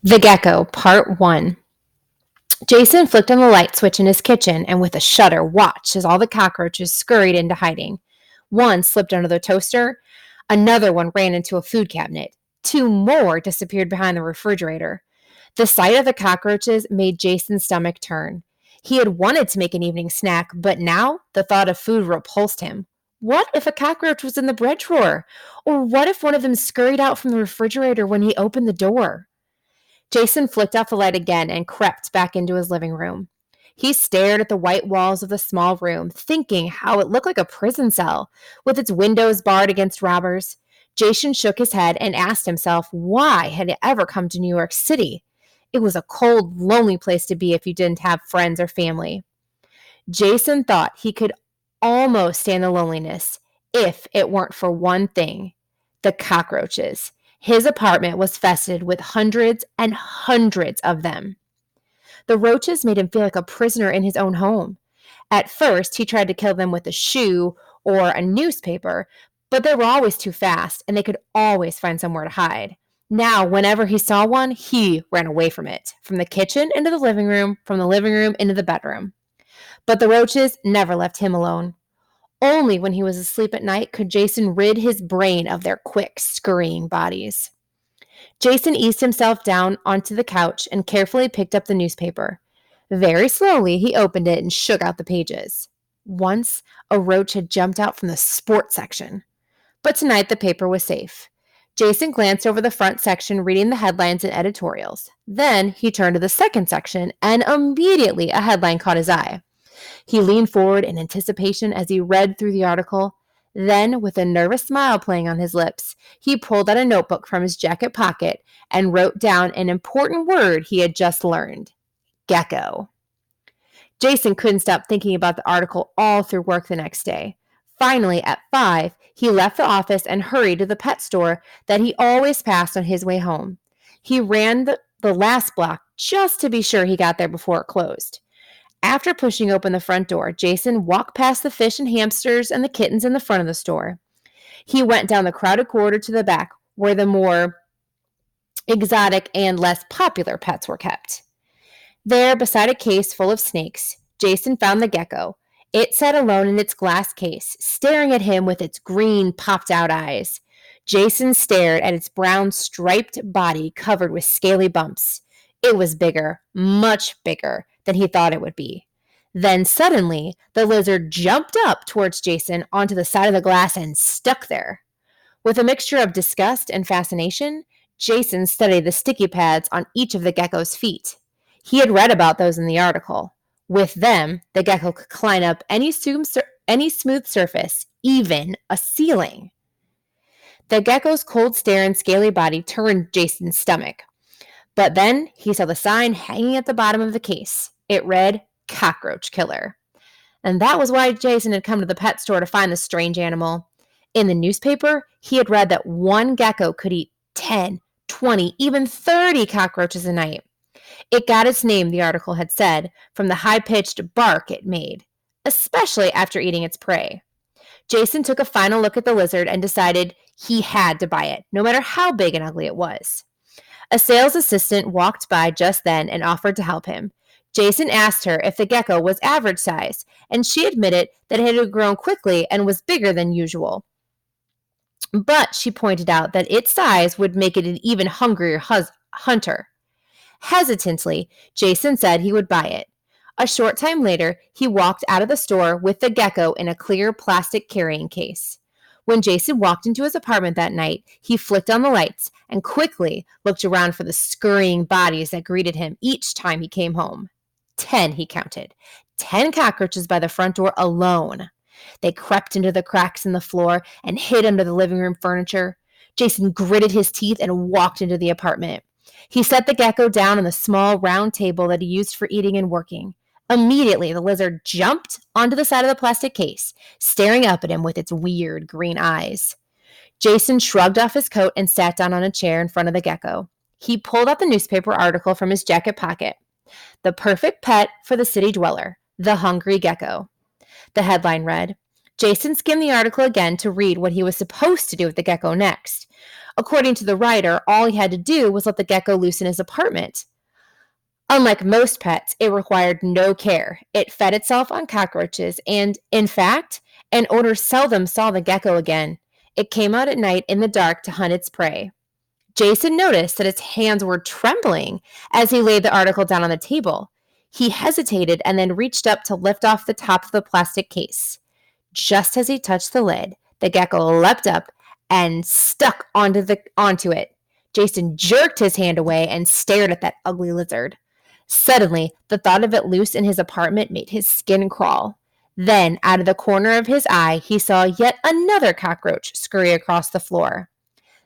The Gecko, Part 1. Jason flicked on the light switch in his kitchen and with a shudder watched as all the cockroaches scurried into hiding. One slipped under the toaster, another one ran into a food cabinet. Two more disappeared behind the refrigerator. The sight of the cockroaches made Jason's stomach turn. He had wanted to make an evening snack, but now the thought of food repulsed him. What if a cockroach was in the bread drawer? Or what if one of them scurried out from the refrigerator when he opened the door? Jason flicked off the light again and crept back into his living room. He stared at the white walls of the small room, thinking how it looked like a prison cell, with its windows barred against robbers. Jason shook his head and asked himself why had he ever come to New York City? It was a cold, lonely place to be if you didn't have friends or family. Jason thought he could almost stand the loneliness if it weren't for one thing: the cockroaches. His apartment was infested with hundreds and hundreds of them. The roaches made him feel like a prisoner in his own home. At first, he tried to kill them with a shoe or a newspaper, but they were always too fast and they could always find somewhere to hide. Now, whenever he saw one, he ran away from it, from the kitchen into the living room, from the living room into the bedroom. But the roaches never left him alone. Only when he was asleep at night could Jason rid his brain of their quick, scurrying bodies. Jason eased himself down onto the couch and carefully picked up the newspaper. Very slowly, he opened it and shook out the pages. Once, a roach had jumped out from the sports section. But tonight, the paper was safe. Jason glanced over the front section, reading the headlines and editorials. Then, he turned to the second section, and immediately a headline caught his eye. He leaned forward in anticipation as he read through the article. Then, with a nervous smile playing on his lips, he pulled out a notebook from his jacket pocket and wrote down an important word he had just learned: gecko. Jason couldn't stop thinking about the article all through work the next day. Finally, at 5, he left the office and hurried to the pet store that he always passed on his way home. He ran the last block just to be sure he got there before it closed. After pushing open the front door, Jason walked past the fish and hamsters and the kittens in the front of the store. He went down the crowded corridor to the back, where the more exotic and less popular pets were kept. There, beside a case full of snakes, Jason found the gecko. It sat alone in its glass case, staring at him with its green, popped-out eyes. Jason stared at its brown, striped body covered with scaly bumps. It was bigger, much bigger than he thought it would be. Then suddenly, the lizard jumped up towards Jason onto the side of the glass and stuck there. With a mixture of disgust and fascination, Jason studied the sticky pads on each of the gecko's feet. He had read about those in the article. With them, the gecko could climb up any smooth surface, even a ceiling. The gecko's cold stare and scaly body turned Jason's stomach. But then he saw the sign hanging at the bottom of the case. It read, "Cockroach Killer." And that was why Jason had come to the pet store to find the strange animal. In the newspaper, he had read that one gecko could eat 10, 20, even 30 cockroaches a night. It got its name, the article had said, from the high-pitched bark it made, especially after eating its prey. Jason took a final look at the lizard and decided he had to buy it, no matter how big and ugly it was. A sales assistant walked by just then and offered to help him. Jason asked her if the gecko was average size, and she admitted that it had grown quickly and was bigger than usual. But she pointed out that its size would make it an even hungrier hunter. Hesitantly, Jason said he would buy it. A short time later, he walked out of the store with the gecko in a clear plastic carrying case. When Jason walked into his apartment that night, he flicked on the lights and quickly looked around for the scurrying bodies that greeted him each time he came home. 10, he counted. 10 cockroaches by the front door alone. They crept into the cracks in the floor and hid under the living room furniture. Jason gritted his teeth and walked into the apartment. He set the gecko down on the small round table that he used for eating and working. Immediately, the lizard jumped onto the side of the plastic case, staring up at him with its weird green eyes. Jason shrugged off his coat and sat down on a chair in front of the gecko. He pulled out the newspaper article from his jacket pocket. "The perfect pet for the city dweller, the hungry gecko." The headline read, Jason skimmed the article again to read what he was supposed to do with the gecko next. According to the writer, all he had to do was let the gecko loose in his apartment. Unlike most pets, it required no care. It fed itself on cockroaches, and, in fact, an owner seldom saw the gecko again. It came out at night in the dark to hunt its prey. Jason noticed that its hands were trembling as he laid the article down on the table. He hesitated and then reached up to lift off the top of the plastic case. Just as he touched the lid, the gecko leapt up and stuck onto it. Jason jerked his hand away and stared at that ugly lizard. Suddenly, the thought of it loose in his apartment made his skin crawl. Then, out of the corner of his eye, he saw yet another cockroach scurry across the floor.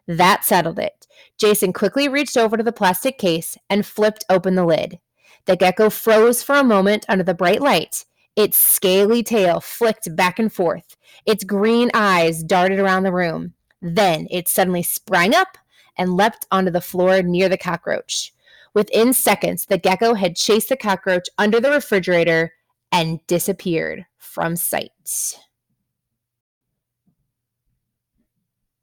That settled it. Jason quickly reached over to the plastic case and flipped open the lid. The gecko froze for a moment under the bright light. Its scaly tail flicked back and forth. Its green eyes darted around the room. Then it suddenly sprang up and leapt onto the floor near the cockroach. Within seconds, the gecko had chased the cockroach under the refrigerator and disappeared from sight.